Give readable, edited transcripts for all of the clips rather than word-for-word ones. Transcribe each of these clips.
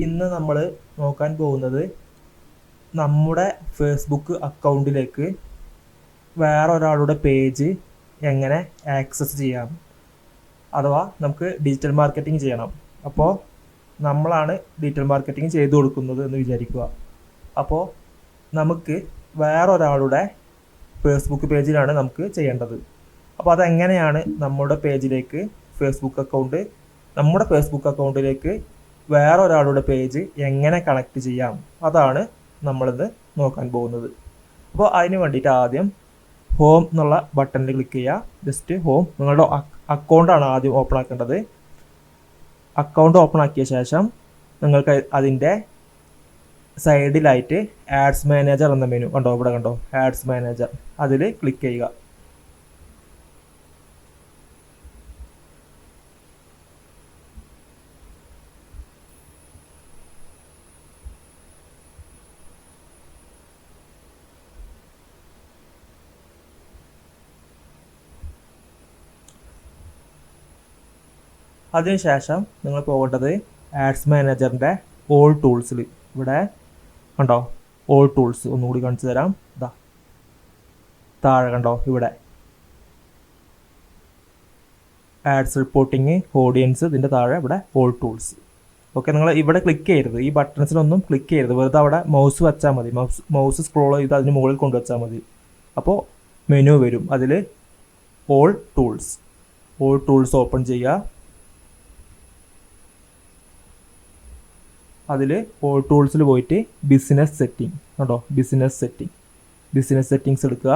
ഇന്ന് നമ്മൾ നോക്കാൻ പോകുന്നത് നമ്മുടെ ഫേസ്ബുക്ക് അക്കൗണ്ടിലേക്ക് വേറൊരാളുടെ പേജ് എങ്ങനെ ആക്സസ് ചെയ്യാം, അഥവാ നമുക്ക് ഡിജിറ്റൽ മാർക്കറ്റിംഗ് ചെയ്യണം. അപ്പോൾ നമ്മളാണ് ഡിജിറ്റൽ മാർക്കറ്റിംഗ് ചെയ്തു കൊടുക്കുന്നത് എന്ന് വിചാരിക്കുക. അപ്പോൾ നമുക്ക് വേറൊരാളുടെ ഫേസ്ബുക്ക് പേജിലാണ് നമുക്ക് ചെയ്യേണ്ടത്. അപ്പോൾ അതെങ്ങനെയാണ് നമ്മുടെ പേജിലേക്ക് നമ്മുടെ ഫേസ്ബുക്ക് അക്കൗണ്ടിലേക്ക് വേറൊരാളുടെ പേജ് എങ്ങനെ കണക്ട് ചെയ്യാം, അതാണ് നമ്മളിത് നോക്കാൻ പോകുന്നത്. അപ്പോൾ അതിന് വേണ്ടിയിട്ട് ആദ്യം ഹോം എന്നുള്ള ബട്ടണിൽ ക്ലിക്ക് ചെയ്യുക. ജസ്റ്റ് ഹോം, നിങ്ങളുടെ അക്കൗണ്ടാണ് ആദ്യം ഓപ്പൺ ആക്കേണ്ടത്. അക്കൗണ്ട് ഓപ്പൺ ആക്കിയ ശേഷം നിങ്ങൾക്ക് അതിൻ്റെ സൈഡിലായിട്ട് ആഡ്സ് മാനേജർ എന്ന മെനു കണ്ടോ, ഇവിടെ കണ്ടോ ആഡ്സ് മാനേജർ, അതിൽ ക്ലിക്ക് ചെയ്യുക. അതിനുശേഷം നിങ്ങൾ പോകേണ്ടത് ആഡ്സ് മാനേജറിൻ്റെ ഓൾ ടൂൾസിൽ, ഇവിടെ കണ്ടോ ഓൾ ടൂൾസ്, ഒന്നുകൂടി കാണിച്ചു തരാം. ഇതാ താഴെ കണ്ടോ ഇവിടെ ആഡ്സ് റിപ്പോർട്ടിങ്, ഓഡിയൻസ്, ഇതിൻ്റെ താഴെ ഇവിടെ ഓൾ ടൂൾസ്. ഓക്കെ, നിങ്ങൾ ഇവിടെ ക്ലിക്ക് ചെയ്യരുത്, ഈ ബട്ടൺസിലൊന്നും ക്ലിക്ക് ചെയ്യരുത്, വെറുതെ അവിടെ മൗസ് വെച്ചാൽ മതി. മൗസ് സ്ക്രോൾ ചെയ്ത് അതിന് മുകളിൽ കൊണ്ടുവച്ചാൽ മതി. അപ്പോൾ മെനു വരും, അതിൽ ഓൾ ടൂൾസ് ഓപ്പൺ ചെയ്യുക. അതിൽ ഓൾ ടൂൾസിൽ പോയിട്ട് ബിസിനസ് സെറ്റിംഗ് കണ്ടോ, ബിസിനസ് സെറ്റിങ്സ് എടുക്കുക.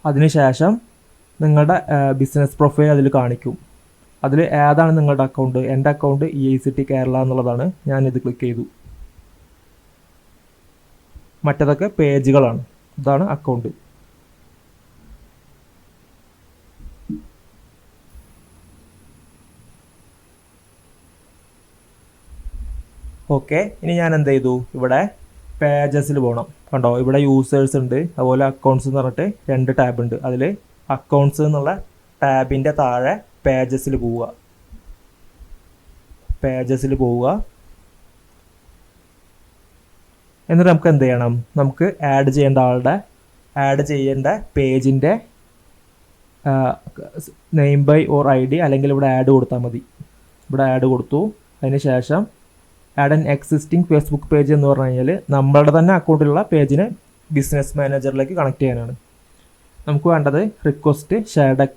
അതിനുശേഷം നിങ്ങളുടെ ബിസിനസ് പ്രൊഫൈൽ അതിൽ കാണിക്കും. അതിൽ ഏതാണ് നിങ്ങളുടെ അക്കൗണ്ട്? എൻ്റെ അക്കൗണ്ട് EICT കേരള എന്നുള്ളതാണ്. ഞാനിത് ക്ലിക്ക് ചെയ്തു. മറ്റതൊക്കെ പേജുകളാണ്. ഇതാണ് അക്കൗണ്ട്. ഓക്കെ, ഇനി ഞാൻ എന്ത് ചെയ്തു, ഇവിടെ പേജസിൽ പോകണം. കണ്ടോ ഇവിടെ യൂസേഴ്സ് ഉണ്ട്, അതുപോലെ അക്കൗണ്ട്സ് എന്ന് പറഞ്ഞിട്ട് 2 ടാബ് ഉണ്ട്. അതിൽ അക്കൗണ്ട്സ് എന്നുള്ള ടാബിൻ്റെ താഴെ പേജസിൽ പോവുക. എന്നിട്ട് നമുക്ക് എന്ത് ചെയ്യണം, നമുക്ക് ആഡ് ചെയ്യേണ്ട പേജിൻ്റെ നെയിം ബൈ ഓർ ID, അല്ലെങ്കിൽ ഇവിടെ ആഡ് കൊടുത്താൽ മതി. ഇവിടെ ആഡ് കൊടുത്തു. അതിന് ശേഷം add an existing Facebook page എന്ന് പറഞ്ഞു കഴിഞ്ഞാൽ നമ്മളുടെ തന്നെ അക്കൗണ്ടിലുള്ള പേജിനെ ബിസിനസ് മാനേജറിലേക്ക് കണക്ട് ചെയ്യാനാണ്. നമുക്ക് വേണ്ടത് request shared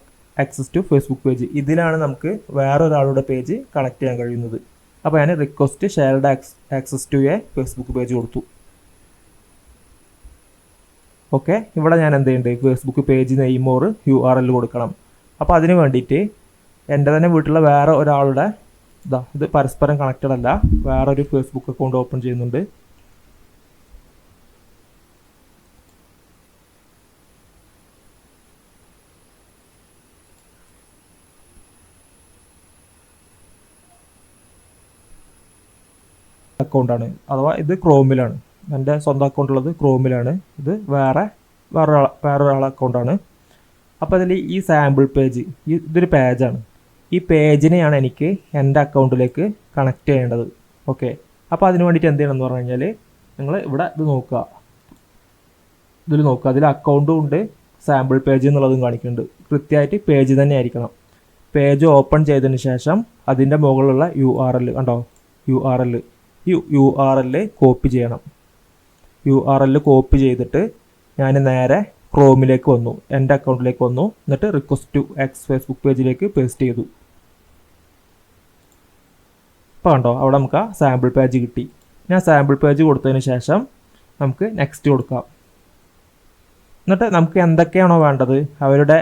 access to Facebook page. ഇതിലാണ് നമുക്ക് വേറൊരാളുടെ പേജ് കണക്ട് ചെയ്യാൻ കഴിയുന്നത്. അപ്പോൾ ഞാൻ request shared access to a Facebook page കൊടുത്തു. ഓക്കെ, ഇവിടെ ഞാൻ എന്ത് ചെയ്യുന്നുണ്ട്, Facebook page name or URL കൊടുക്കണം. അപ്പോൾ അതിന് വേണ്ടിയിട്ട് എൻ്റെ തന്നെ വീട്ടിലുള്ള വേറെ ഒരാളുടെ ഇത് പരസ്പരം കണക്റ്റഡ് അല്ല, വേറൊരു ഫേസ്ബുക്ക് അക്കൗണ്ട് ഓപ്പൺ ചെയ്യുന്നുണ്ട്. അക്കൗണ്ടാണ്, അഥവാ ഇത് ക്രോമിലാണ്. എൻ്റെ സ്വന്തം അക്കൗണ്ട് ഉള്ളത് ക്രോമിലാണ്. ഇത് വേറൊരാളെ അക്കൗണ്ടാണ്. അപ്പോൾ അതിൽ ഈ സാമ്പിൾ പേജ്, ഇതൊരു പേജാണ്. ഈ പേജിനെയാണ് എനിക്ക് എൻ്റെ അക്കൗണ്ടിലേക്ക് കണക്ട് ചെയ്യേണ്ടത്. ഓക്കെ, അപ്പോൾ അതിന് വേണ്ടിയിട്ട് എന്ത് ചെയ്യണം എന്ന് പറഞ്ഞു കഴിഞ്ഞാൽ, നിങ്ങൾ ഇവിടെ ഇതിൽ നോക്കുക, അതിൽ അക്കൗണ്ടും ഉണ്ട്, സാമ്പിൾ പേജ് എന്നുള്ളതും കാണിക്കുന്നുണ്ട്. കൃത്യമായിട്ട് പേജ് തന്നെ ആയിരിക്കണം. പേജ് ഓപ്പൺ ചെയ്തതിന് ശേഷം അതിൻ്റെ മുകളിലുള്ള URL കണ്ടോ, ഈ URL കോപ്പി ചെയ്യണം. URL കോപ്പി ചെയ്തിട്ട് ഞാൻ നേരെ ക്രോമിലേക്ക് വന്നു, എൻ്റെ അക്കൗണ്ടിലേക്ക് വന്നു. എന്നിട്ട് റിക്വസ്റ്റ് ടു എക്സ് ഫേസ്ബുക്ക് പേജിലേക്ക് പേസ്റ്റ് ചെയ്തു. ഇപ്പോൾ കണ്ടോ അവിടെ നമുക്ക് ആ സാമ്പിൾ പേജ് കിട്ടി. ഞാൻ സാമ്പിൾ പേജ് കൊടുത്തതിന് ശേഷം നമുക്ക് നെക്സ്റ്റ് കൊടുക്കാം. എന്നിട്ട് നമുക്ക് എന്തൊക്കെയാണോ വേണ്ടത്, അവരുടെ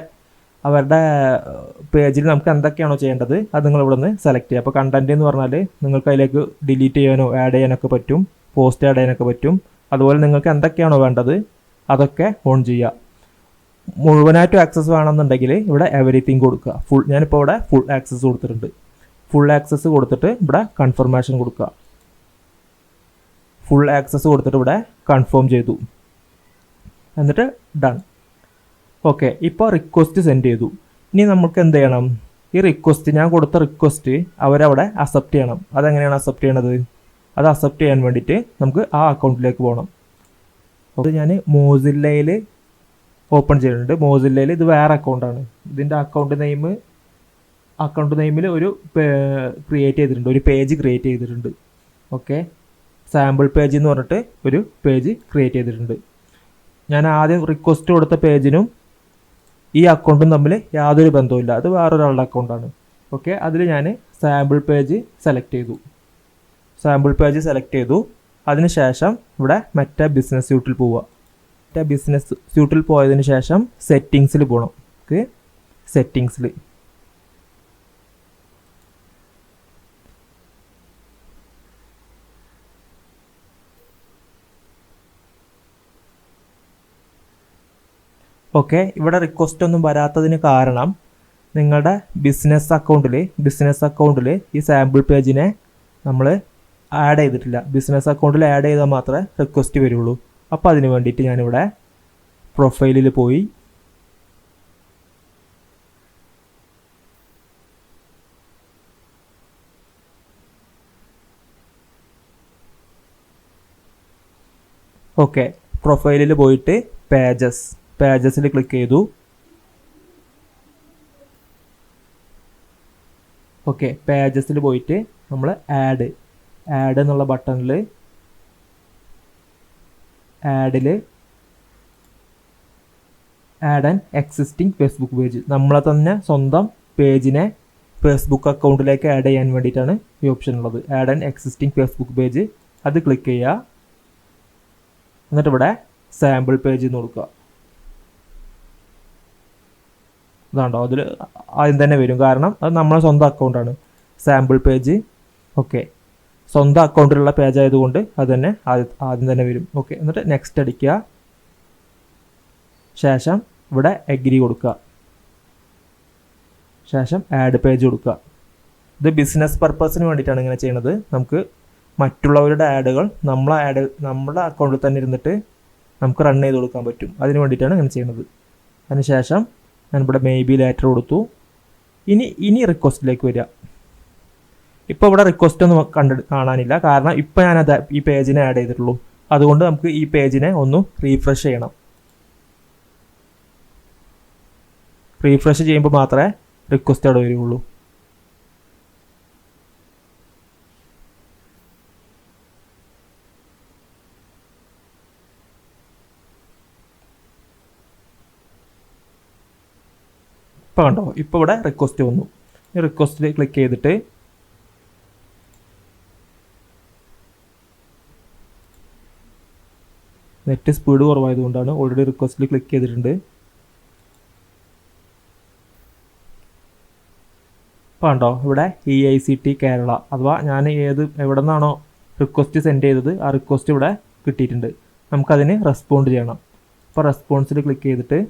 പേജിൽ നമുക്ക് എന്തൊക്കെയാണോ ചെയ്യേണ്ടത് അത് നിങ്ങൾ ഇവിടെ നിന്ന് സെലക്ട് ചെയ്യുക. അപ്പോൾ കണ്ടൻറ്റ് എന്ന് പറഞ്ഞാൽ നിങ്ങൾക്ക് അതിലേക്ക് ഡിലീറ്റ് ചെയ്യാനോ ആഡ് ചെയ്യാനൊക്കെ പറ്റും, പോസ്റ്റ് ആഡ് ചെയ്യാനൊക്കെ പറ്റും. അതുപോലെ നിങ്ങൾക്ക് എന്തൊക്കെയാണോ വേണ്ടത് അതൊക്കെ ഓൺ ചെയ്യുക. മുഴുവനായിട്ടും ആക്സസ് വേണമെന്നുണ്ടെങ്കിൽ ഇവിടെ എവരിത്തിങ് കൊടുക്കുക. ഞാനിപ്പോൾ ഇവിടെ ഫുൾ ആക്സസ് കൊടുത്തിട്ടുണ്ട്. ഫുൾ ആക്സസ് കൊടുത്തിട്ട് ഇവിടെ കൺഫർമേഷൻ കൊടുക്കുക. ഫുൾ ആക്സസ് കൊടുത്തിട്ട് ഇവിടെ കൺഫേം ചെയ്തു, എന്നിട്ട് ഡൺ. ഓക്കെ, ഇപ്പോൾ റിക്വസ്റ്റ് സെൻഡ് ചെയ്തു. ഇനി നമുക്ക് എന്ത് ചെയ്യണം? ഈ റിക്വസ്റ്റ്, ഞാൻ കൊടുത്ത റിക്വസ്റ്റ് അവരവിടെ അക്സെപ്റ്റ് ചെയ്യണം. അതെങ്ങനെയാണ് അക്സെപ്റ്റ് ചെയ്യണത്? അത് അക്സെപ്റ്റ് ചെയ്യാൻ വേണ്ടിയിട്ട് നമുക്ക് ആ അക്കൗണ്ടിലേക്ക് പോകണം. അപ്പോൾ ഞാൻ മോസില്ലയിൽ ഓപ്പൺ ചെയ്യുന്നുണ്ട്. മോസില്ലയിൽ ഇത് വേറെ അക്കൗണ്ടാണ്. ഇതിൻ്റെ അക്കൗണ്ട് നെയിമിൽ ഒരു ക്രിയേറ്റ് ചെയ്തിട്ടുണ്ട്, ഒരു പേജ് ക്രിയേറ്റ് ചെയ്തിട്ടുണ്ട്. ഓക്കെ, സാമ്പിൾ പേജ് എന്ന് പറഞ്ഞിട്ട് ഒരു പേജ് ക്രിയേറ്റ് ചെയ്തിട്ടുണ്ട്. ഞാൻ ആദ്യം റിക്വസ്റ്റ് കൊടുത്ത പേജിനും ഈ അക്കൗണ്ടും തമ്മിൽ യാതൊരു ബന്ധവുമില്ല, അത് വേറൊരാളുടെ അക്കൗണ്ടാണ്. ഓക്കെ, അതിൽ ഞാൻ സാമ്പിൾ പേജ് സെലക്ട് ചെയ്തു. അതിനുശേഷം ഇവിടെ മെറ്റാ ബിസിനസ് സ്യൂട്ടിൽ പോവുക. മെറ്റാ ബിസിനസ് സ്യൂട്ടിൽ പോയതിന് ശേഷം സെറ്റിങ്സിൽ പോകണം. ഓക്കെ, സെറ്റിങ്സിൽ ഓക്കെ, ഇവിടെ റിക്വസ്റ്റ് ഒന്നും വരാത്തതിന് കാരണം നിങ്ങളുടെ ബിസിനസ് അക്കൗണ്ടിൽ ഈ സാമ്പിൾ പേജിനെ നമ്മൾ ആഡ് ചെയ്തിട്ടില്ല. ബിസിനസ് അക്കൗണ്ടിൽ ആഡ് ചെയ്താൽ മാത്രമേ റിക്വസ്റ്റ് വരുള്ളൂ. അപ്പോൾ അതിന് വേണ്ടിയിട്ട് ഞാനിവിടെ പ്രൊഫൈലിൽ പോയി ഓക്കെ, പ്രൊഫൈലിൽ പോയിട്ട് പേജസിൽ ക്ലിക്ക് ചെയ്തു. ഓക്കെ, പേജസിൽ പോയിട്ട് നമ്മൾ ആഡ് എന്നുള്ള ബട്ടണിൽ add an existing Facebook page, നമ്മളെ തന്നെ സ്വന്തം പേജിനെ ഫേസ്ബുക്ക് അക്കൗണ്ടിലേക്ക് ആഡ് ചെയ്യാൻ വേണ്ടിയിട്ടാണ് ഈ ഓപ്ഷൻ ഉള്ളത്. Add an existing Facebook page, അത് ക്ലിക്ക് ചെയ്യുക. എന്നിട്ട് ഇവിടെ സാമ്പിൾ പേജ് എന്ന് കൊടുക്കുക. ഇതാണ്ടോ, അതിൽ ആദ്യം തന്നെ വരും, കാരണം അത് നമ്മളെ സ്വന്തം അക്കൗണ്ടാണ് സാമ്പിൾ പേജ്. ഓക്കെ, സ്വന്തം അക്കൗണ്ടിലുള്ള പേജ് ആയതുകൊണ്ട് അത് തന്നെ ആദ്യം തന്നെ വരും. ഓക്കെ, എന്നിട്ട് നെക്സ്റ്റ് അടിക്കുക. ശേഷം ഇവിടെ എഗ്രി കൊടുക്കുക. ശേഷം ആഡ് പേജ് കൊടുക്കുക. ഇത് ബിസിനസ് പർപ്പസിന് വേണ്ടിയിട്ടാണ് ഇങ്ങനെ ചെയ്യുന്നത്. നമുക്ക് മറ്റുള്ളവരുടെ ആഡുകൾ നമ്മുടെ അക്കൗണ്ടിൽ തന്നെ ഇരുന്നിട്ട് നമുക്ക് റൺ ചെയ്ത് കൊടുക്കാൻ പറ്റും. അതിന് വേണ്ടിയിട്ടാണ് ഇങ്ങനെ ചെയ്യുന്നത്. അതിനുശേഷം ഞാനിവിടെ മേബി ലേറ്റർ കൊടുത്തു. ഇനി റിക്വസ്റ്റിലേക്ക് വരിക. ഇപ്പോൾ ഇവിടെ റിക്വസ്റ്റ് ഒന്നും കാണാനില്ല, കാരണം ഇപ്പോൾ ഞാനത് ഈ പേജിനെ ആഡ് ചെയ്തിട്ടുള്ളൂ. അതുകൊണ്ട് നമുക്ക് ഈ പേജിനെ ഒന്ന് റീഫ്രഷ് ചെയ്യണം. റീഫ്രഷ് ചെയ്യുമ്പോൾ മാത്രമേ റിക്വസ്റ്റ് അവിടെ വരികയുള്ളൂ. ഇപ്പോൾ കണ്ടോ, ഇപ്പോൾ ഇവിടെ റിക്വസ്റ്റ് വന്നു. ഈ റിക്വസ്റ്റിൽ ക്ലിക്ക് ചെയ്തിട്ട് നെറ്റ് സ്പീഡ് കുറവായതുകൊണ്ടാണ്, ഓൾറെഡി റിക്വസ്റ്റിൽ ക്ലിക്ക് ചെയ്തിട്ടുണ്ട്. ഇപ്പോൾ കണ്ടോ, ഇവിടെ EICT കേരള, അഥവാ ഞാൻ എവിടെ നിന്നാണോ റിക്വസ്റ്റ് സെൻഡ് ചെയ്തത് ആ റിക്വസ്റ്റ് ഇവിടെ കിട്ടിയിട്ടുണ്ട്. നമുക്കതിന് റെസ്പോണ്ട് ചെയ്യണം. അപ്പോൾ റെസ്പോൺസിൽ ക്ലിക്ക് ചെയ്തിട്ട്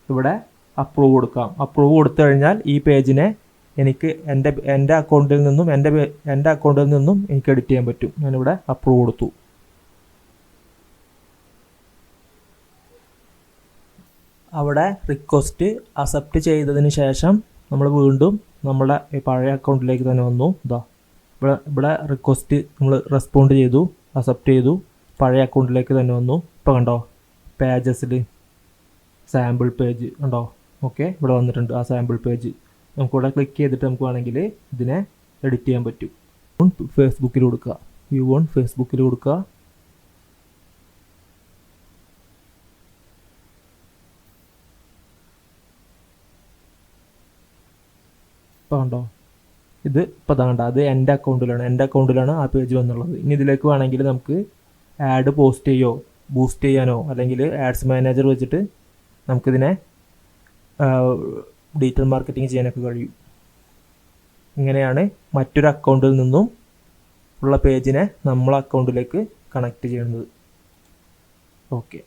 ഇവിടെ അപ്രൂവ് കൊടുക്കാം. അപ്രൂവ് കൊടുത്തു കഴിഞ്ഞാൽ ഈ പേജിനെ എനിക്ക് എൻ്റെ അക്കൗണ്ടിൽ നിന്നും എനിക്ക് എഡിറ്റ് ചെയ്യാൻ പറ്റും. ഞാനിവിടെ അപ്രൂവ് കൊടുത്തു. അവിടെ റിക്വസ്റ്റ് അക്സെപ്റ്റ് ചെയ്തതിന് ശേഷം നമ്മൾ വീണ്ടും നമ്മുടെ പഴയ അക്കൗണ്ടിലേക്ക് തന്നെ വന്നു. ഇവിടെ റിക്വസ്റ്റ് നമ്മൾ റെസ്പോണ്ട് ചെയ്തു, അക്സെപ്റ്റ് ചെയ്തു, പഴയ അക്കൗണ്ടിലേക്ക് തന്നെ വന്നു. ഇപ്പോൾ കണ്ടോ, പേജസിൽ സാമ്പിൾ പേജ് ഉണ്ടോ? ഓക്കെ, ഇവിടെ വന്നിട്ടുണ്ട് ആ സാമ്പിൾ പേജ്. നമുക്കിവിടെ ക്ലിക്ക് ചെയ്തിട്ട് നമുക്ക് വേണമെങ്കിൽ ഇതിനെ എഡിറ്റ് ചെയ്യാൻ പറ്റും. ഫേസ്ബുക്കിൽ കൊടുക്കുക, വ്യൂ ഓൺ ഫേസ്ബുക്കിൽ കൊടുക്കുക. ഇപ്പോൾ കണ്ടോ, ഇപ്പോൾ താണ്ട അത് എൻ്റെ അക്കൗണ്ടിലാണ് ആ പേജ് വന്നുള്ളത്. ഇനി ഇതിലേക്ക് വേണമെങ്കിൽ നമുക്ക് ആഡ് പോസ്റ്റ് ചെയ്യോ ബൂസ്റ്റ് ചെയ്യാനോ അല്ലെങ്കിൽ ആഡ്സ് മാനേജർ വെച്ചിട്ട് നമുക്കിതിനെ ഡിജിറ്റൽ മാർക്കറ്റിംഗ് ചെയ്യാനൊക്കെ കഴിയും. ഇങ്ങനെയാണ് മറ്റൊരു അക്കൗണ്ടിൽ നിന്നും ഉള്ള പേജിനെ നമ്മളെ അക്കൗണ്ടിലേക്ക് കണക്ട് ചെയ്യുന്നത്. ഓക്കെ.